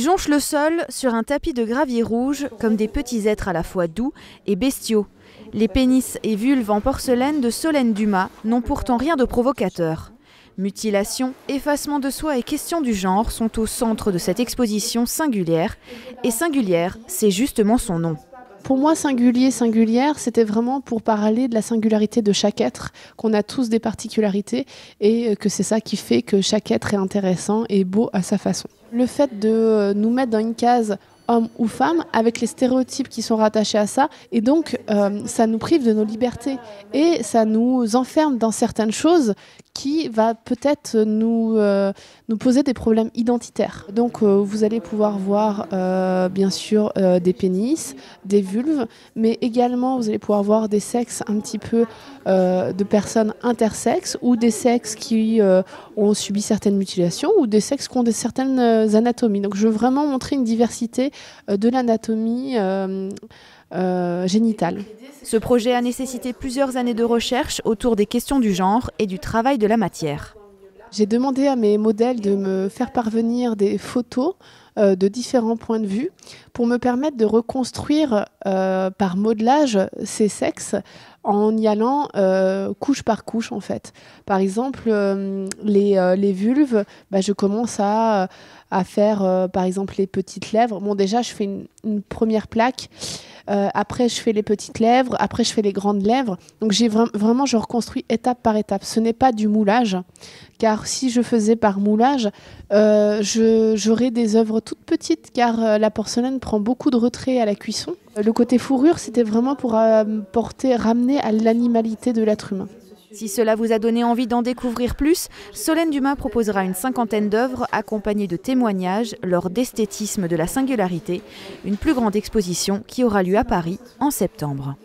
jonchent le sol sur un tapis de gravier rouge comme des petits êtres à la fois doux et bestiaux. Les pénis et vulves en porcelaine de Solène Dumas n'ont pourtant rien de provocateur. Mutilation, effacement de soi et questions du genre sont au centre de cette exposition singulière. Et singulière, c'est justement son nom. Pour moi, singulier, singulière, c'était vraiment pour parler de la singularité de chaque être, qu'on a tous des particularités et que c'est ça qui fait que chaque être est intéressant et beau à sa façon. Le fait de nous mettre dans une case homme ou femme, avec les stéréotypes qui sont rattachés à ça, et donc ça nous prive de nos libertés et ça nous enferme dans certaines choses qui va peut-être nous poser des problèmes identitaires. Donc vous allez pouvoir voir bien sûr des pénis, des vulves, mais également vous allez pouvoir voir des sexes un petit peu de personnes intersexes ou des sexes qui ont subi certaines mutilations ou des sexes qui ont certaines anatomies. Donc je veux vraiment montrer une diversité de l'anatomie génitale. Ce projet a nécessité plusieurs années de recherche autour des questions du genre et du travail de la matière. J'ai demandé à mes modèles de me faire parvenir des photos de différents points de vue pour me permettre de reconstruire par modelage ces sexes en y allant couche par couche en fait. Par exemple, les vulves, je commence à faire par exemple les petites lèvres. Bon, déjà je fais une première plaque. Après, je fais les petites lèvres. Après, je fais les grandes lèvres. Donc, vraiment, je reconstruis étape par étape. Ce n'est pas du moulage, car si je faisais par moulage, j'aurais des œuvres toutes petites, car la porcelaine prend beaucoup de retrait à la cuisson. Le côté fourrure, c'était vraiment pour ramener à l'animalité de l'être humain. Si cela vous a donné envie d'en découvrir plus, Solène Dumas proposera une 50aine d'œuvres accompagnées de témoignages lors d'Esthétisme de la singularité, une plus grande exposition qui aura lieu à Paris en septembre.